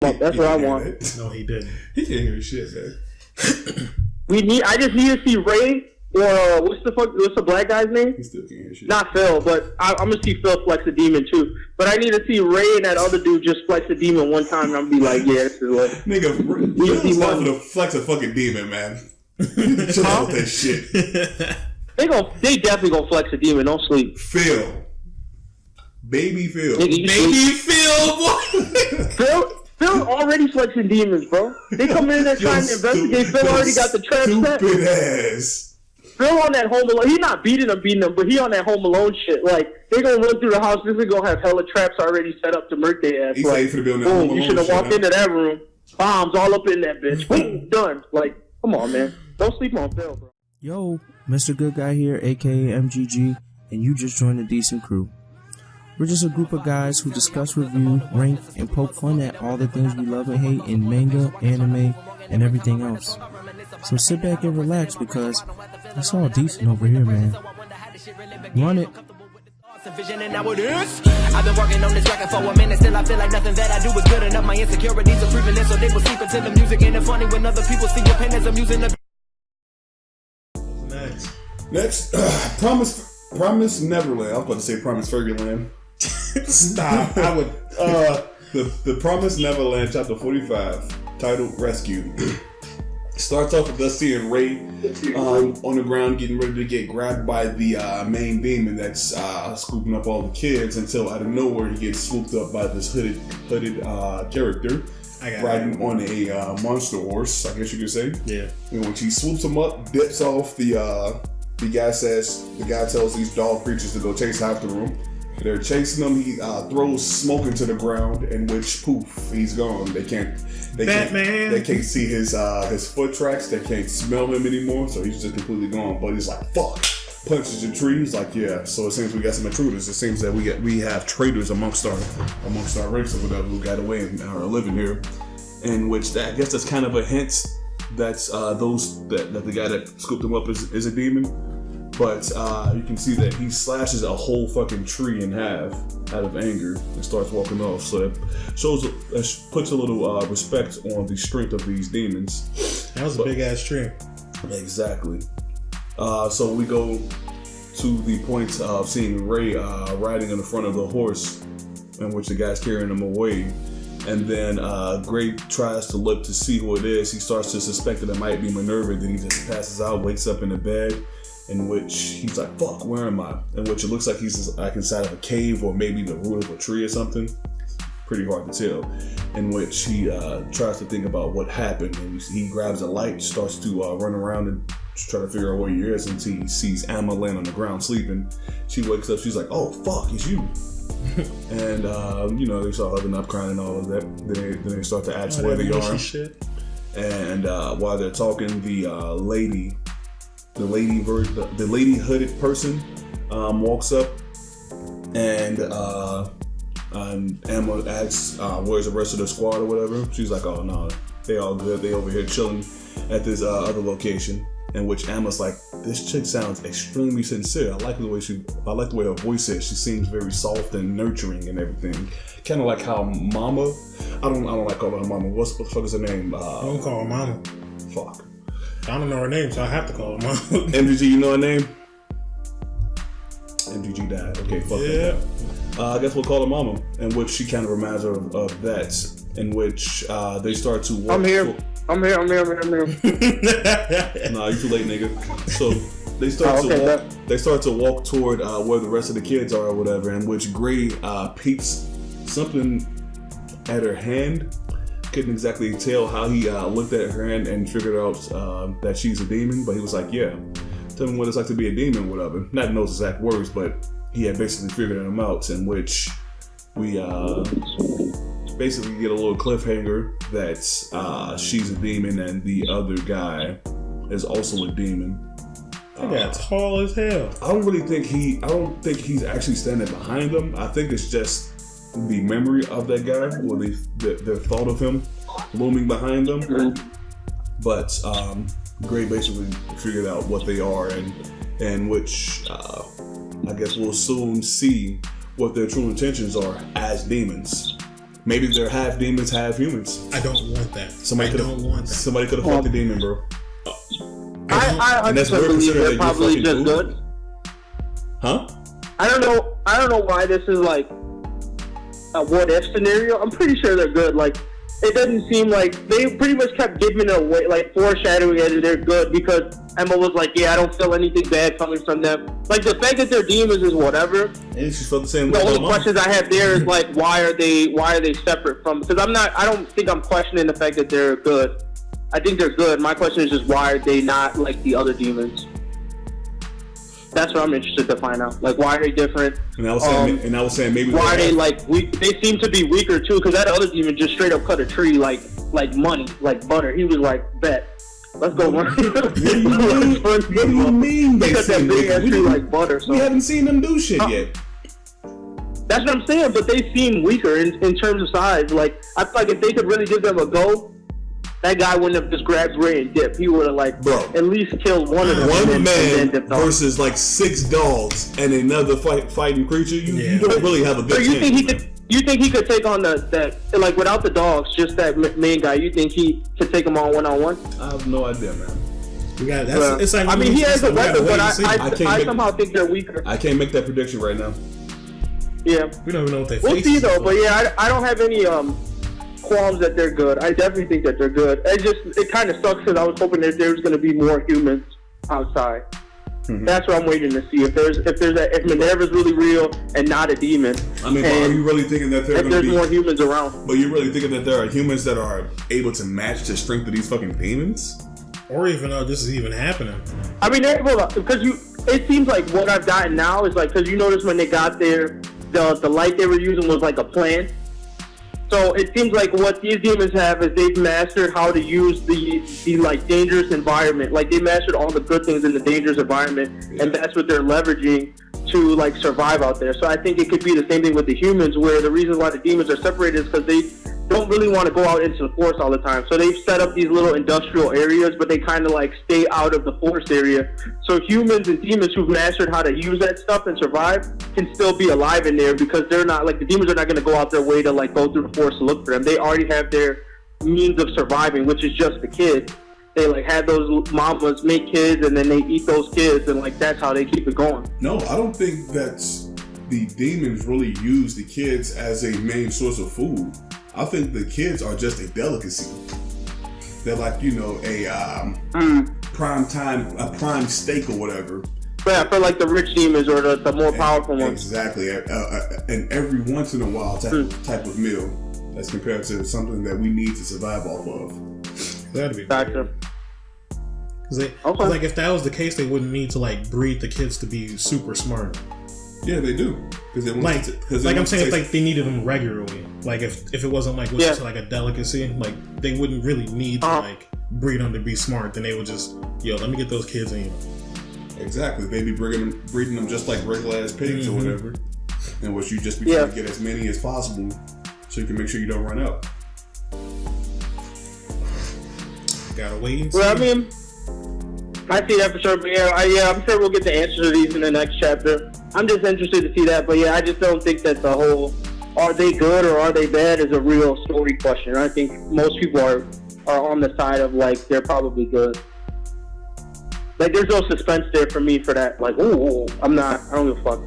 up. That's what I want. No, he didn't. He can't hear shit, man. I just need to see Ray or what's the black guy's name? He still can't hear shit. Not Phil, but I'm gonna see Phil flex a demon too. But I need to see Ray and that other dude just flex a demon one time, and I'm gonna be like, yeah, this is what. Nigga, Phil's not gonna flex a fucking demon, man. Chill out with that shit. They definitely gonna flex a demon. Don't sleep. Phil. Baby Phil. Baby Phil, boy. Phil already flexing demons, bro. They come in there trying to investigate. Phil already got the trap set. Stupid ass. Phil on that Home Alone. He's not beating them, but he on that Home Alone shit. Like, they gonna run through the house. This is gonna have hella traps already set up to murk their ass. He's like, for the building. Boom, you should have walked into that room. Bombs all up in that bitch. Boom, done. Like, come on, man. Don't sleep on Phil, bro. Yo, Mr. Good Guy here, aka MGG, and you just joined a decent crew. We're just a group of guys who discuss, review, rank, and poke fun at all the things we love and hate in manga, anime, and everything else. So sit back and relax because it's all decent over here, man. Run it. I've been working on this record for a minute, still I feel like nothing that I do is good enough. My insecurities are creeping in, so they will sleep until the music ain't funny when other people see your pain as I'm using the. Next, Promise Neverland. I was about to say Promise Ferguland. Stop. I would. The Promise Neverland, chapter 45, titled Rescue. Starts off with us seeing Ray on the ground getting ready to get grabbed by the main demon that's scooping up all the kids until out of nowhere he gets swooped up by this hooded character riding on a monster horse, I guess you could say. Yeah. And when she swoops him up, dips off, the guy tells these dog creatures to go chase after him. They're chasing him. He throws smoke into the ground, in which poof, he's gone. They can't see his foot tracks. They can't smell him anymore. So he's just completely gone. But he's like, fuck. Punches the tree. He's like, yeah. So it seems we got some intruders. It seems that we have traitors amongst our race or whatever who got away and are living here. In which I guess that's kind of a hint that's that the guy that scooped him up is a demon. But you can see that he slashes a whole fucking tree in half out of anger and starts walking off. So that puts a little respect on the strength of these demons. That was a big ass tree. Exactly. So we go to the point of seeing Ray riding in the front of the horse, in which the guy's carrying him away. And then Gray tries to look to see who it is. He starts to suspect that it might be Minerva. Then he just passes out, wakes up in the bed. In which he's like, fuck, where am I? In which it looks like he's like inside of a cave or maybe the root of a tree or something. Pretty hard to tell. In which he tries to think about what happened. And he grabs a light, starts to run around and try to figure out where he is until he sees Amma laying on the ground sleeping. She wakes up, she's like, oh, fuck, it's you. And, they start hugging up, crying and all of that. Then they start to ask where they are. Shit. And while they're talking, the lady hooded person walks up and Emma asks where's the rest of the squad or whatever. She's like, oh no, they all good, they over here chilling at this other location. In which Emma's like, this chick sounds extremely sincere. I like the way her voice is. She seems very soft and nurturing and everything. Kind of like how Mama, I don't like calling her Mama. What the fuck is her name? Don't call her Mama. Fuck. I don't know her name, so I have to call her Mama. MGG, you know her name? MGG died. Okay, fuck that. I guess we'll call her Mama, in which she kind of reminds her of that. In which they start to walk. I'm here. Nah, you too late, nigga. So they start to walk toward where the rest of the kids are or whatever. In which Gray peeks something at her hand. Couldn't exactly tell how he looked at her hand and figured out that she's a demon, but he was like, yeah, tell me what it's like to be a demon, whatever. Not in those exact words, but he had basically figured them out, in which we basically get a little cliffhanger that she's a demon and the other guy is also a demon. That guy's tall as hell. I don't think he's actually standing behind them. I think it's just the memory of that guy, or the thought of him looming behind them. But Gray basically figured out what they are, and which I guess we'll soon see what their true intentions are as demons. Maybe they're half demons, half humans. I don't want that. Somebody I don't want that. Somebody could have fucked a demon, bro. I And that's 100% weird believe considering they're that probably you're just fucking good. Huh? I don't know why this is like a what if scenario. I'm pretty sure they're good. Like, it doesn't seem like they pretty much kept giving it away, like foreshadowing it. They're good because Emma was like, "Yeah, I don't feel anything bad coming from them." Like the fact that they're demons is whatever. And she felt the same The way. only questions I have there is like, why are they separate from? Because I don't think I'm questioning the fact that they're good. I think they're good. My question is just why are they not like the other demons? That's what I'm interested to find out. Like, why are they different? And I was saying maybe why are they like weak? They seem to be weaker too, because that other demon just straight up cut a tree like money, like butter. He was like, bet, let's go run. What do you mean? They cut that big ass tree like butter. So We haven't seen them do shit yet. that's what I'm saying. But they seem weaker in terms of size. Like, I feel like if they could really give them a go, that guy wouldn't have just grabbed Ray and dipped. He would have like at least killed one of them. One man dipped off. versus like 6 dogs and another fighting creature. You don't really have a good So you chance. think he could? You think he could take on that like without the dogs, just that main guy? You think he could take them on 1-on-1? I have no idea, man. We got that's. It's like I mean, he has a weapon, but I I somehow think they're weaker. I can't make that prediction right now. Yeah, we don't even know what they. we'll see though. But yeah, I don't have any qualms that they're good. I definitely think that they're good. It kind of sucks because I was hoping that there was going to be more humans outside. Mm-hmm. That's what I'm waiting to see. If Minerva's really real and not a demon. I mean, are you really thinking that there's more humans around? But you're really thinking that there are humans that are able to match the strength of these fucking demons? Or even though this is even happening. I mean, it seems like what I've gotten now is like, because you notice when they got there, the light they were using was like a plan. So it seems like what these demons have is they've mastered how to use the like dangerous environment. Like they mastered all the good things in the dangerous environment, and that's what they're leveraging to like survive out there. So I think it could be the same thing with the humans, where the reason why the demons are separated is because they don't really want to go out into the forest all the time. So they've set up these little industrial areas, but they kind of like stay out of the forest area. So humans and demons who've mastered how to use that stuff and survive can still be alive in there, because they're not like, the demons are not going to go out their way to like go through the forest to look for them. They already have their means of surviving, which is just the kids. They like had those mamas make kids and then they eat those kids, and like that's how they keep it going. No, I don't think that's the demons really use the kids as a main source of food. I think the kids are just a delicacy. They're like, you know, a prime steak or whatever. Yeah, for like the rich demons or the more powerful ones. Exactly, and every once in a while type of meal as compared to something that we need to survive off of. That'd be gotcha. Because like if that was the case, they wouldn't need to like breed the kids to be super smart. Yeah, they do. I'm saying, if like they needed them regularly, like if it wasn't like like a delicacy, like they wouldn't really need to like breed them to be smart. Then they would just let me get those kids in. Exactly, they be breeding them just like regular ass pigs or whatever, and what you just be trying to get as many as possible, so you can make sure you don't run out. Gotta wait and see. Well, I mean, I see that for sure, but I'm sure we'll get the answer to these in the next chapter. I'm just interested to see that, but I just don't think that the whole are they good or are they bad is a real story question. I think most people are on the side of like they're probably good. Like there's no suspense there for me for that. Like, I don't give a fuck.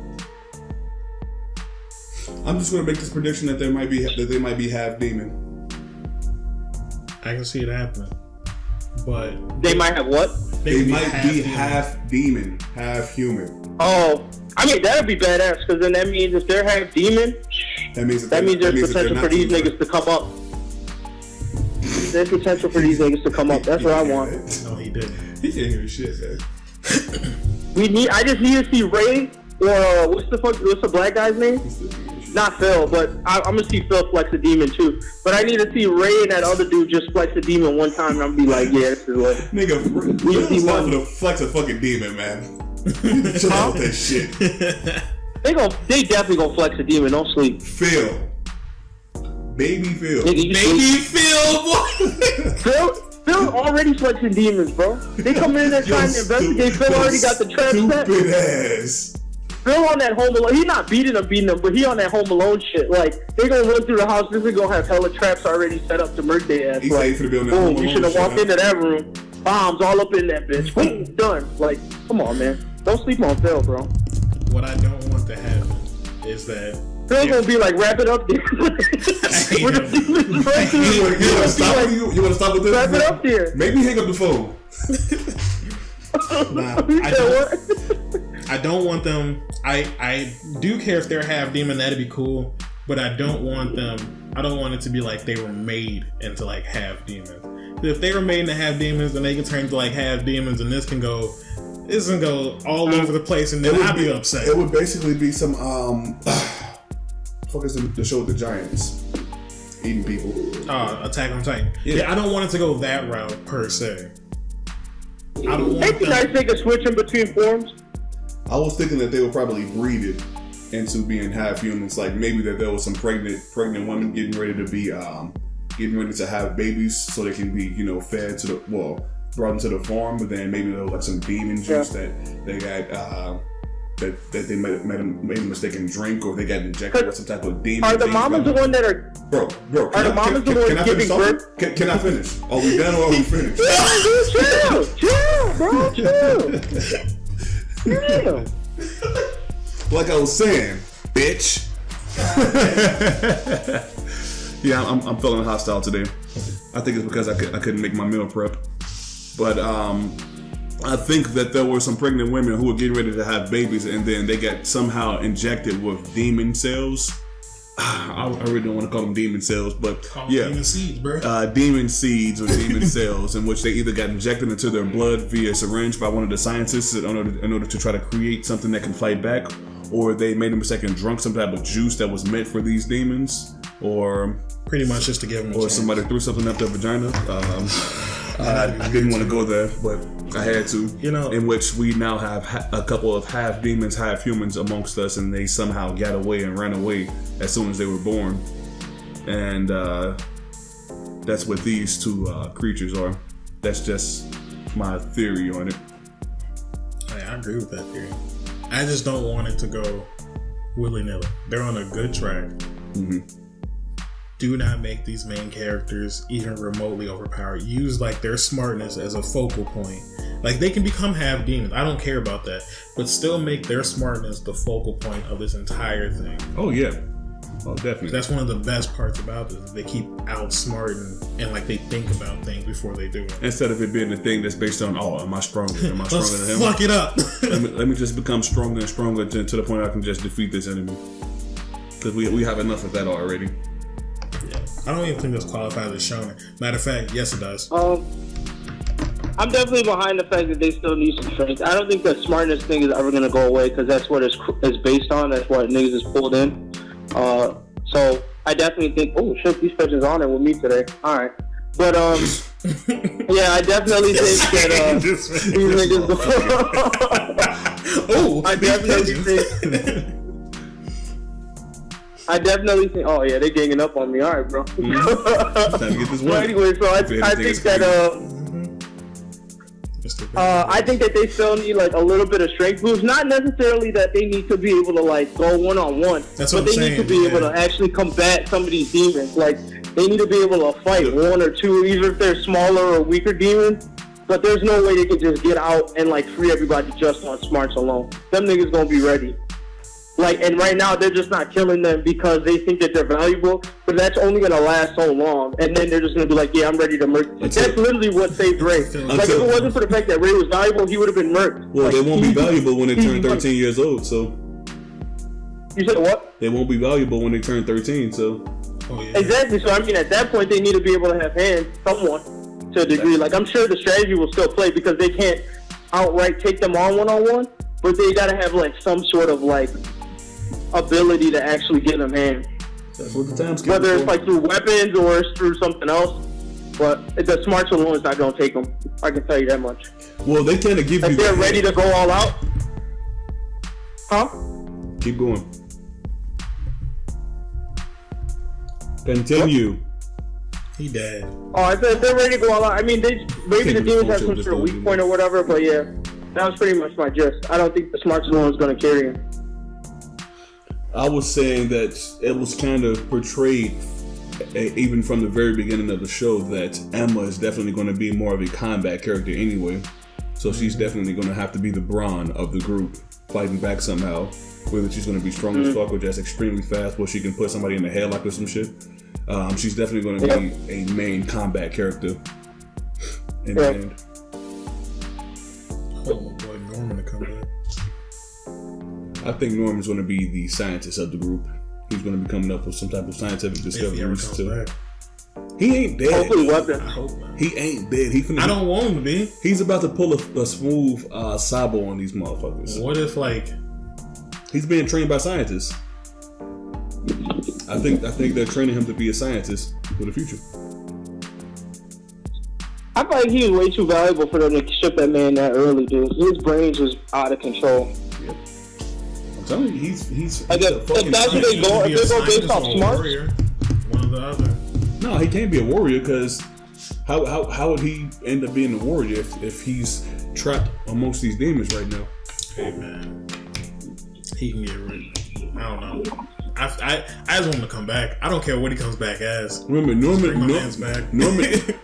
I'm just gonna make this prediction that they might be half demon. I can see it happening, but they might have what? They might be half demon, half human. Oh, I mean that'd be badass, because then that means if they're half demon, that means there's potential for these niggas to come up. There's potential for these niggas to come up. That's what I want. No, he didn't. He can't hear shit, man. I just need to see Ray or what's the black guy's name? Not Phil, but I'm gonna see Phil flex a demon too. But I need to see Ray and that other dude just flex a demon one time, and I'm be like, yeah, this is what. Nigga, Phil's not gonna flex a fucking demon, man. Chill out with that shit. They definitely gonna flex a demon. Don't sleep. Phil. Baby Phil. Baby Phil, boy. Phil already flexing demons, bro. They come in there trying to investigate. Phil already got the trap set. Stupid ass. Bill on that Home Alone. He not beating them, but he on that Home Alone shit. Like, they gonna run through the house. This is gonna have hella traps already set up to murk their ass. He's like, boom, you should have walked into that room. Bombs all up in that bitch. Boom, done. Like, come on, man. Don't sleep on Phil, bro. What I don't want to happen is that Phil's gonna be like, wrap it up there. You want to stop with this? Wrap it up there. Maybe hang up the phone. Nah, I don't want them. I do care if they're half demon. That'd be cool. But I don't want them. I don't want it to be like they were made into like half demons. If they were made into half demons, then they can turn into like half demons, and this can go all over the place, and then I'd be upset. It would basically be some fuck is the show with the giants eating people. Attack on Titan. Yeah, I don't want it to go that route per se. I don't want. It'd be nice they could switch in between forms. I was thinking that they would probably breed it into being half humans. Like maybe that there was some pregnant women getting ready to have babies so they can be, fed to brought into the farm. But then maybe there was like some demon juice that they got that they made a mistake and drink, or they got injected with some type of demon. Are the mamas the one that are bro? Are the mamas the one giving birth? Can I finish? Are we done or are we finished? Chill, bro, chill. Yeah. Like I was saying, bitch. Yeah, I'm feeling hostile today. I think it's because I couldn't make my meal prep. But I think that there were some pregnant women who were getting ready to have babies, and then they got somehow injected with demon cells. I really don't want to call them demon cells, but demon seeds, bro. Demon seeds or demon cells, in which they either got injected into their blood via syringe by one of the scientists in order to try to create something that can fight back, or they made a mistake and drunk some type of juice that was meant for these demons, or pretty much just to give them a chance. Somebody threw something up their vagina. I didn't want to go there, but I had to. In which we now have a couple of half demons, half humans amongst us, and they somehow got away and ran away as soon as they were born. And that's what these two creatures are. That's just my theory on it. I agree with that theory. I just don't want it to go willy-nilly. They're on a good track. Mm-hmm. Do not make these main characters even remotely overpowered. Use like their smartness as a focal point. Like they can become half demons. I don't care about that. But still make their smartness the focal point of this entire thing. Oh yeah. Oh definitely. That's one of the best parts about this. They keep outsmarting and like they think about things before they do it. Instead of it being a thing that's based on, am I stronger? Am I stronger than him? Fuck it up. let me just become stronger and stronger to the point I can just defeat this enemy. Because we have enough of that already. I don't even think this qualifies as shonen. Matter of fact, yes it does. I'm definitely behind the fact that they still need some strength. I don't think the smartness thing is ever going to go away because that's what it's based on. That's what niggas is pulled in. So I definitely think, oh shit, these bitches on it with me today. All right. But yeah, I definitely think that these niggas. I definitely think. Oh yeah, they ganging up on me. All right, bro. Time to get this well, anyway, so I think that I think that they still need like a little bit of strength boost. Not necessarily that they need to be able to like go one-on-one, but they need to be able to actually combat some of these demons. Like they need to be able to fight one or two, even if they're smaller or weaker demons. But there's no way they can just get out and like free everybody just on smarts alone. Them niggas gonna be ready. Like, and right now they're just not killing them because they think that they're valuable, but that's only gonna last so long, and then they're just gonna be like, yeah, I'm ready to murk. That's literally what saved Ray. Like, if it wasn't for the fact that Ray was valuable, he would have been murked. Well, like, they won't be valuable when they turn 13 years old, so. You said what? They won't be valuable when they turn 13, so. Oh, yeah. Exactly, so I mean, at that point, they need to be able to have hands, somewhat, to a degree. Like, I'm sure the strategy will still play because they can't outright take them on one-on-one, but they gotta have, like, some sort of, like, ability to actually get them hands. That's what the time's whether it's like through weapons or it's through something else, but the smarts alone is not gonna take them. I can tell you that much. Well, they kind of give if you. If they're ready to go all out, huh? Keep going. Continue. He dead. Oh, I said if they're ready to go all out. I mean, maybe the demons have some sort of weak point or whatever, but yeah, that was pretty much my gist. I don't think the smarts alone is gonna carry him. I was saying that it was kind of portrayed, even from the very beginning of the show, that Emma is definitely going to be more of a combat character anyway. So she's definitely going to have to be the brawn of the group, fighting back somehow. Whether she's going to be strong as fuck or just extremely fast, where she can put somebody in the headlock or some shit. She's definitely going to be a main combat character. In the end. Oh boy, Norman to come back. I think Norman's going to be the scientist of the group. He's going to be coming up with some type of scientific discoveries too. Back. He ain't dead. Hopefully, weapon. I hope not. He ain't dead. I don't want him to be. He's about to pull a smooth Sabo on these motherfuckers. What if like he's being trained by scientists? I think they're training him to be a scientist for the future. I feel like he was way too valuable for them to ship that man that early, dude. His brains was out of control. Yep. I'm telling you, he's Like if that's what they go, if they go based off smarts. One or the other. No, he can't be a warrior because how would he end up being a warrior if he's trapped amongst these demons right now? Hey man, he can get rid. I don't know. I just want him to come back. I don't care what he comes back as. Remember, Norman back.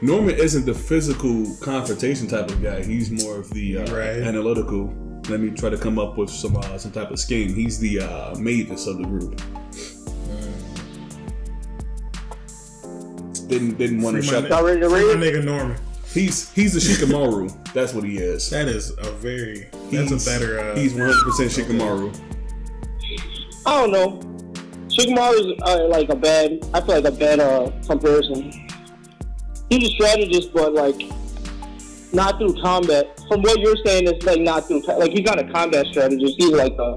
Norman isn't the physical confrontation type of guy. He's more of the analytical. Let me try to come up with some type of scheme. He's the Mavis of the group. Didn't want to shut my nigga Norman. He's a Shikamaru. That's what he is. That is a very. That's a better. He's 100% Shikamaru. I don't know. Shikamaru is like a bad. I feel like a bad comparison. He's a strategist, but like not through combat. From what you're saying, it's like not through. Like he's not a combat strategist. He's like a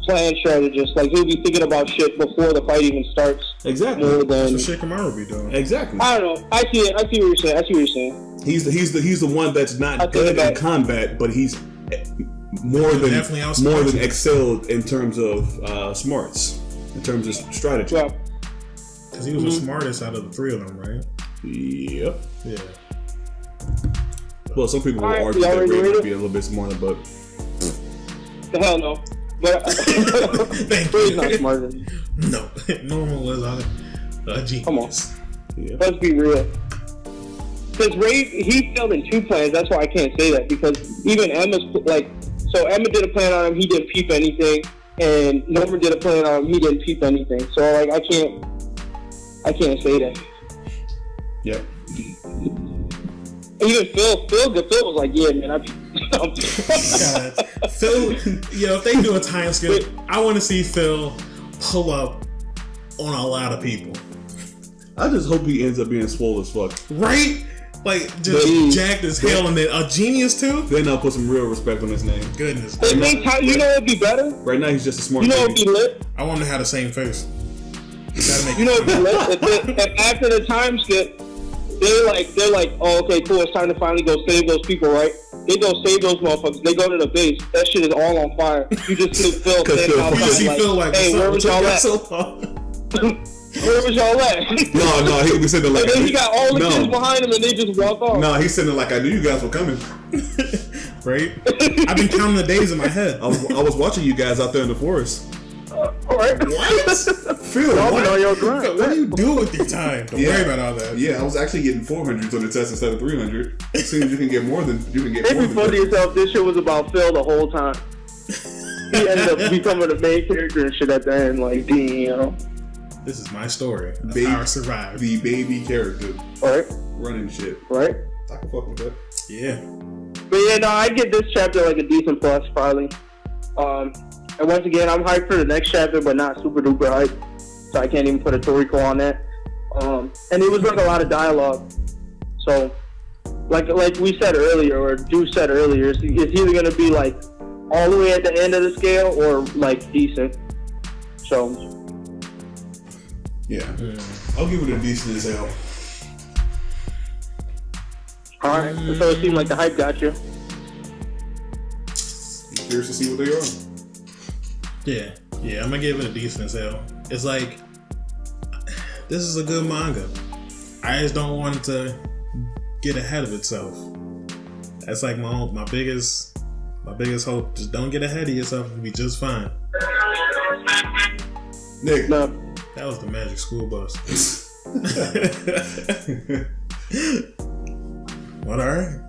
plan strategist. Like he'll be thinking about shit before the fight even starts. Exactly. More than That's what Shikamaru be doing. Exactly. I don't know. I see it. I see what you're saying. He's the one that's not good in combat, but he's more than excelled in terms of smarts, in terms of strategy. Yeah. Because he was the smartest out of the three of them, right? Yep. Yeah. Well, some people will argue that Ray might be a little bit smarter, but the hell no. But Ray's not smarter than you. No, Norman was a genius. Come on. yeah. Let's be real. Because Ray, he failed in 2 plans. That's why I can't say that. Because even Emma's so Emma did a plan on him. He didn't peep anything, and Norman did a plan on him. He didn't peep anything. So like I can't say that. Yep. Even Phil was like, yeah, man, God. Phil, if they do a time skip, I want to see Phil pull up on a lot of people. I just hope he ends up being swole as fuck. Right? Like, just jacked as hell, and then a genius too? Then I'll put some real respect on his name. Goodness. you know what'd be better? Right now, he's just a smart You know what'd be lit? I want him to have the same face. You know what'd be lit? If after the time skip, they're like, oh, okay, cool, it's time to finally go save those people, right? They go save those motherfuckers. They go to the base. That shit is all on fire. You just see Phil standing outside hey, where was y'all at? Where was y'all at? No, he was sitting like. And then he got all the kids behind him, and they just walk off. No, he's sitting like I knew you guys were coming. Right? I've been counting the days in my head. I was watching you guys out there in the forest. All right. What? Phil, what do you do with your time? Don't worry about all that. Yeah, I was actually getting 400s on the test instead of 300. As soon as you can get more than you can get. If you funny yourself, this shit was about Phil the whole time. He ended up becoming the main character and shit at the end, like Dean, This is my story. That's how I survived. The baby character. Right. Running shit. Right. I can fuck with that. Yeah. But yeah, no, I give this chapter like a decent plus, probably. And once again, I'm hyped for the next chapter, but not super duper hyped. So I can't even put a Toriko on that. And it was like a lot of dialogue. So, like we said earlier, or Drew said earlier, it's either going to be like all the way at the end of the scale or like decent. So, yeah. I'll give it a decent as hell. Alright, so it seemed like the hype got you. I'm curious to see what they are. Yeah, I'm gonna give it a decent as hell. It's like, this is a good manga. I just don't want it to get ahead of itself. That's like my biggest hope. Just don't get ahead of yourself and be just fine. Nick. No. That was the Magic School Bus. Well, alright.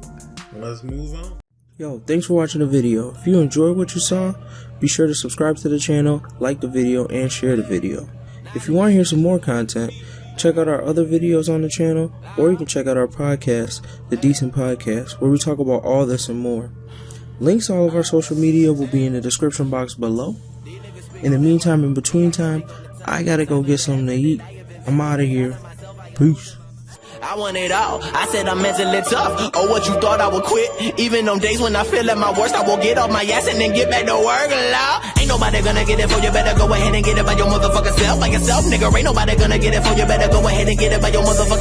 Well, let's move on. Yo, thanks for watching the video. If you enjoyed what you saw, be sure to subscribe to the channel, like the video, and share the video. If you want to hear some more content, check out our other videos on the channel, or you can check out our podcast, The Decent Podcast, where we talk about all this and more. Links to all of our social media will be in the description box below. In the meantime, in between time, I gotta go get something to eat. I'm out of here. Peace. I want it all. I said I'm mentally tough. Oh, what you thought I would quit? Even on days when I feel at my worst, I will get off my ass and then get back to work. Law. Ain't nobody gonna get it for you. Better go ahead and get it by your motherfucking self. By yourself, nigga. Ain't nobody gonna get it for you. Better go ahead and get it by your motherfucking